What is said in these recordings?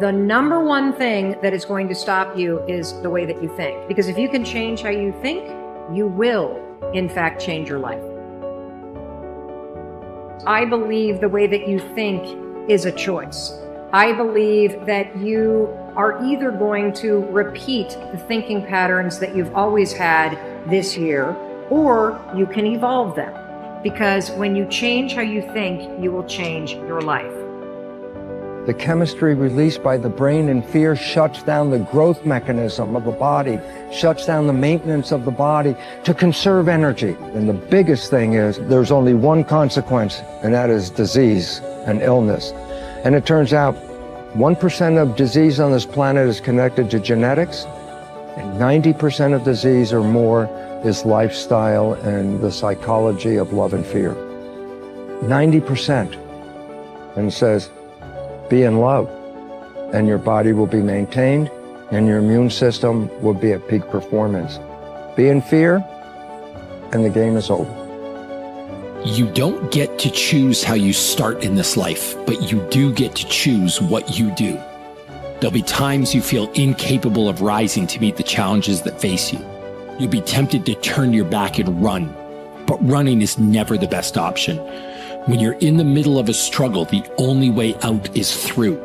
The number one thing that is going to stop you is the way that you think. Because if you can change how you think, you will, in fact, change your life. I believe the way that you think is a choice. I believe that you are either going to repeat the thinking patterns that you've always had this year, or you can evolve them. Because when you change how you think, you will change your life. The chemistry released by the brain in fear shuts down the growth mechanism of the body, shuts down the maintenance of the body to conserve energy. And the biggest thing is there's only one consequence, and that is disease and illness. And it turns out 1% of disease on this planet is connected to genetics, and 90% of disease or more is lifestyle and the psychology of love and fear. 90%. And it says, be in love, and your body will be maintained, and your immune system will be at peak performance. Be in fear, and the game is over. You don't get to choose how you start in this life, but you do get to choose what you do. There'll be times you feel incapable of rising to meet the challenges that face you. You'll be tempted to turn your back and run, but running is never the best option. When you're in the middle of a struggle, the only way out is through.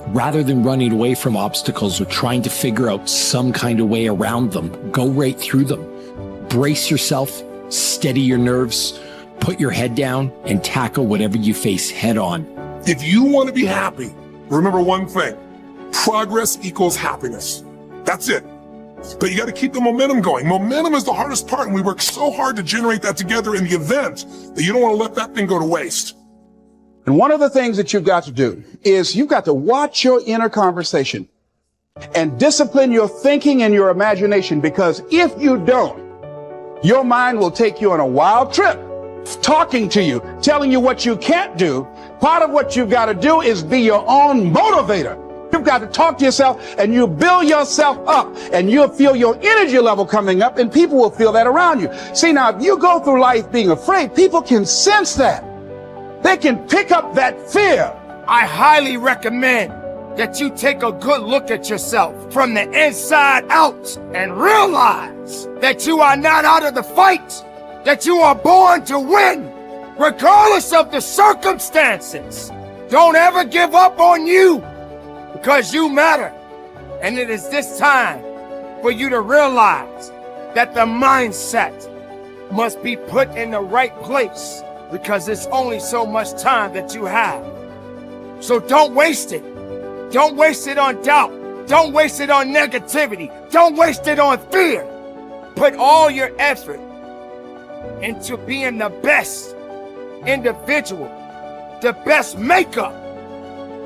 Rather than running away from obstacles or trying to figure out some kind of way around them, go right through them. Brace yourself, steady your nerves, put your head down, and tackle whatever you face head on. If you want to be happy, remember one thing: progress equals happiness. That's it. But you got to keep the momentum going. Momentum is the hardest part, and we work so hard to generate that together in the event that you don't want to let that thing go to waste. And one of the things that you've got to do is you've got to watch your inner conversation and discipline your thinking and your imagination, because if you don't, your mind will take you on a wild trip, talking to you, telling you what you can't do. Part of what you've got to do is be your own motivator. You've got to talk to yourself, and you build yourself up, and you'll feel your energy level coming up, and people will feel that around you. See, now, if you go through life being afraid, people can sense that. They can pick up that fear. I highly recommend that you take a good look at yourself from the inside out and realize that you are not out of the fight, that you are born to win, regardless of the circumstances. Don't ever give up on you, because you matter. And it is this time for you to realize that the mindset must be put in the right place, because it's only so much time that you have. So don't waste it. Don't waste it on doubt. Don't waste it on negativity. Don't waste it on fear. Put all your effort into being the best individual, the best makeup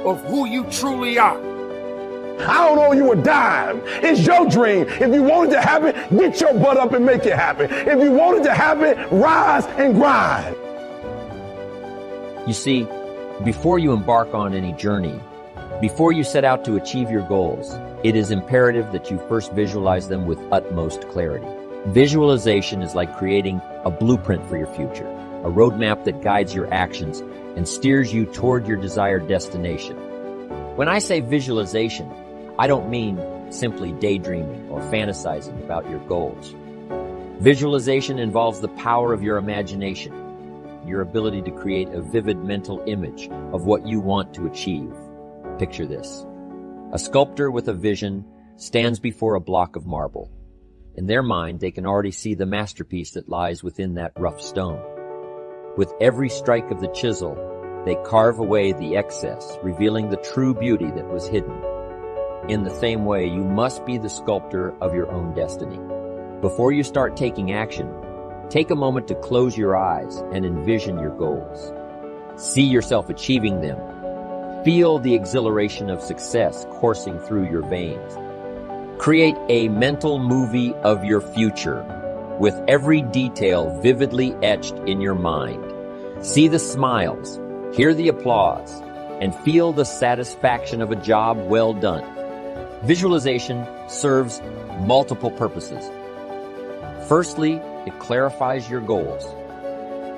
of who you truly are. I don't owe you a dime. It's your dream. If you want it to happen, get your butt up and make it happen. If you want it to happen, rise and grind. You see, before you embark on any journey, before you set out to achieve your goals, it is imperative that you first visualize them with utmost clarity. Visualization is like creating a blueprint for your future, a roadmap that guides your actions and steers you toward your desired destination. When I say visualization, I don't mean simply daydreaming or fantasizing about your goals. Visualization involves the power of your imagination, your ability to create a vivid mental image of what you want to achieve. Picture this. A sculptor with a vision stands before a block of marble. In their mind, they can already see the masterpiece that lies within that rough stone. With every strike of the chisel, they carve away the excess, revealing the true beauty that was hidden. In the same way, you must be the sculptor of your own destiny. Before you start taking action, take a moment to close your eyes and envision your goals. See yourself achieving them. Feel the exhilaration of success coursing through your veins. Create a mental movie of your future, with every detail vividly etched in your mind. See the smiles, hear the applause, and feel the satisfaction of a job well done. Visualization serves multiple purposes. Firstly, it clarifies your goals.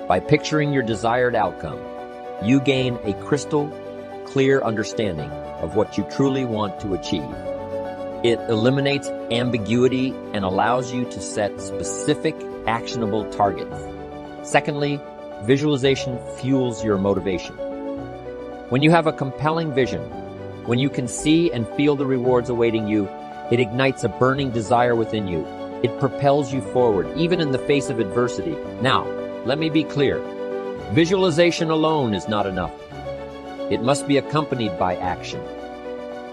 By picturing your desired outcome, you gain a crystal clear understanding of what you truly want to achieve. It eliminates ambiguity and allows you to set specific, actionable targets. Secondly, visualization fuels your motivation. When you have a compelling vision, when you can see and feel the rewards awaiting you, it ignites a burning desire within you. It propels you forward, even in the face of adversity. Now, let me be clear. Visualization alone is not enough. It must be accompanied by action.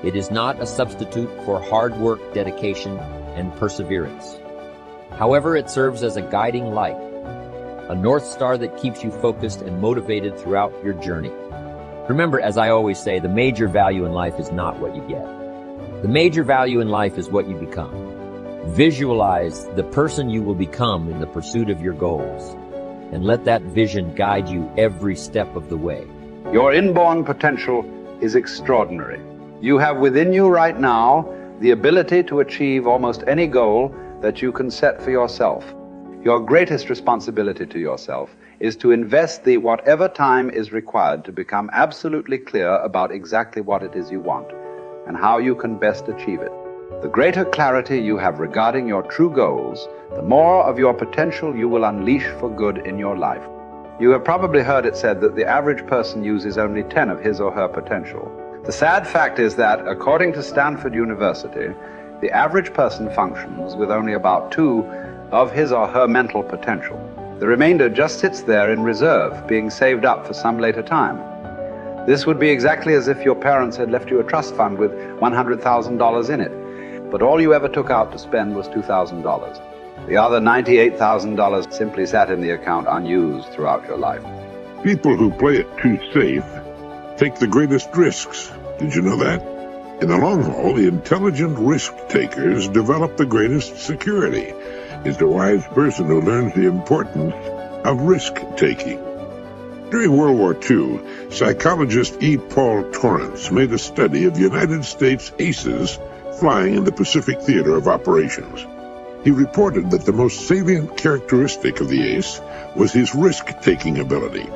It is not a substitute for hard work, dedication, and perseverance. However, it serves as a guiding light, a North Star that keeps you focused and motivated throughout your journey. Remember, as I always say, the major value in life is not what you get. The major value in life is what you become. Visualize the person you will become in the pursuit of your goals, and let that vision guide you every step of the way. Your inborn potential is extraordinary. You have within you right now the ability to achieve almost any goal that you can set for yourself. Your greatest responsibility to yourself is to invest the whatever time is required to become absolutely clear about exactly what it is you want and how you can best achieve it. The greater clarity you have regarding your true goals, the more of your potential you will unleash for good in your life. You have probably heard it said that the average person uses only 10 of his or her potential. The sad fact is that, according to Stanford University, the average person functions with only about 2 of his or her mental potential. The remainder just sits there in reserve, being saved up for some later time. This would be exactly as if your parents had left you a trust fund with $100,000 in it, but all you ever took out to spend was $2,000. The other $98,000 simply sat in the account unused throughout your life. People who play it too safe take the greatest risks. Did you know that? In the long haul, the intelligent risk takers develop the greatest security. It's the wise person who learns the importance of risk-taking. During World War II, psychologist E. Paul Torrance made a study of United States aces flying in the Pacific Theater of Operations. He reported that the most salient characteristic of the ace was his risk-taking ability.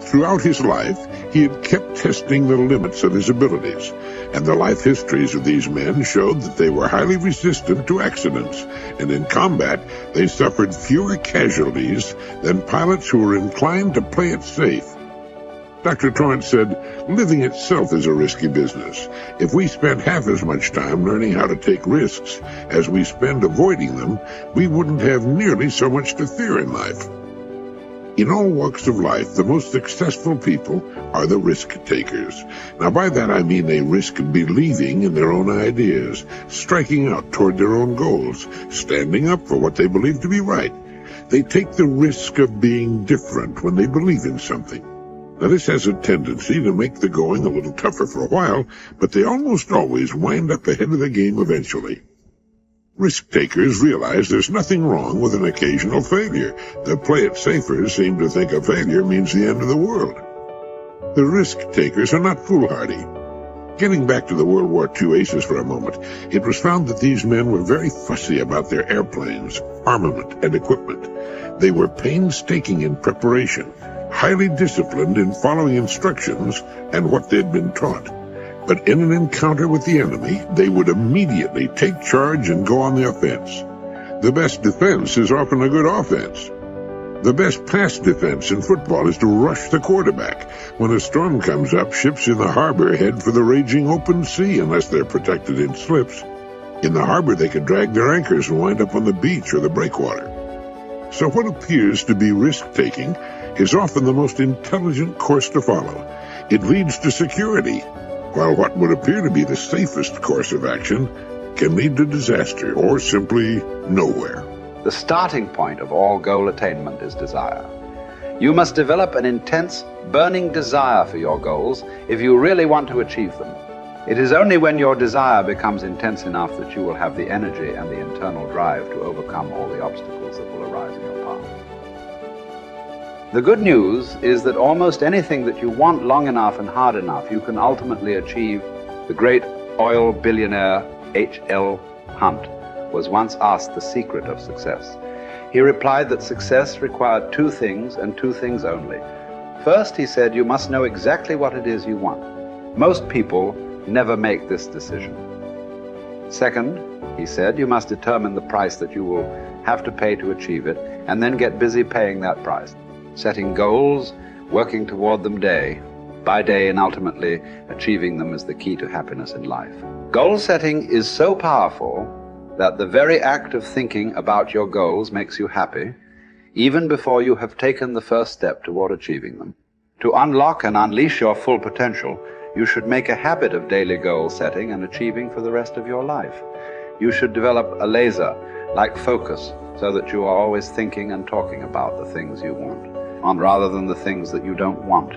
Throughout his life, he had kept testing the limits of his abilities, and the life histories of these men showed that they were highly resistant to accidents, and in combat, they suffered fewer casualties than pilots who were inclined to play it safe. Dr. Torrance said, living itself is a risky business. If we spent half as much time learning how to take risks as we spend avoiding them, we wouldn't have nearly so much to fear in life. In all walks of life, the most successful people are the risk takers. Now, by that I mean they risk believing in their own ideas, striking out toward their own goals, standing up for what they believe to be right. They take the risk of being different when they believe in something. Now, this has a tendency to make the going a little tougher for a while, but they almost always wind up ahead of the game eventually. Risk-takers realize there's nothing wrong with an occasional failure. The play-it-safers seem to think a failure means the end of the world. The risk-takers are not foolhardy. Getting back to the World War II aces for a moment, it was found that these men were very fussy about their airplanes, armament, and equipment. They were painstaking in preparation, highly disciplined in following instructions and what they'd been taught. But in an encounter with the enemy, they would immediately take charge and go on the offense. The best defense is often a good offense. The best pass defense in football is to rush the quarterback. When a storm comes up, ships in the harbor head for the raging open sea unless they're protected in slips. In the harbor, they can drag their anchors and wind up on the beach or the breakwater. So what appears to be risk-taking is often the most intelligent course to follow. It leads to security, while what would appear to be the safest course of action can lead to disaster or simply nowhere. The starting point of all goal attainment is desire. You must develop an intense, burning desire for your goals if you really want to achieve them. It is only when your desire becomes intense enough that you will have the energy and the internal drive to overcome all the obstacles that will arise in your path. The good news is that almost anything that you want long enough and hard enough, you can ultimately achieve. The great oil billionaire H.L. Hunt was once asked the secret of success. He replied that success required 2 things and 2 things only. First, he said, you must know exactly what it is you want. Most people never make this decision. Second, he said, you must determine the price that you will have to pay to achieve it, and then get busy paying that price, setting goals, working toward them day by day, and ultimately achieving them is the key to happiness in life. Goal setting is so powerful that the very act of thinking about your goals makes you happy, even before you have taken the first step toward achieving them. To unlock and unleash your full potential, you should make a habit of daily goal setting and achieving for the rest of your life. You should develop a laser-like focus so that you are always thinking and talking about the things you want, rather than the things that you don't want.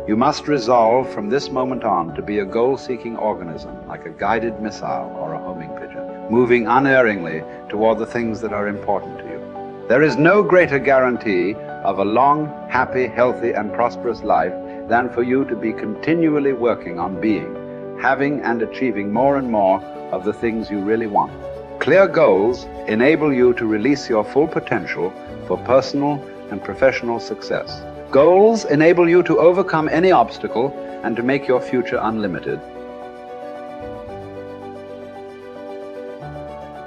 You must resolve from this moment on to be a goal-seeking organism, like a guided missile or a homing pigeon, moving unerringly toward the things that are important to you. There is no greater guarantee of a long, happy, healthy, and prosperous life than for you to be continually working on being, having, and achieving more and more of the things you really want. Clear goals enable you to release your full potential for personal and professional success. Goals enable you to overcome any obstacle and to make your future unlimited.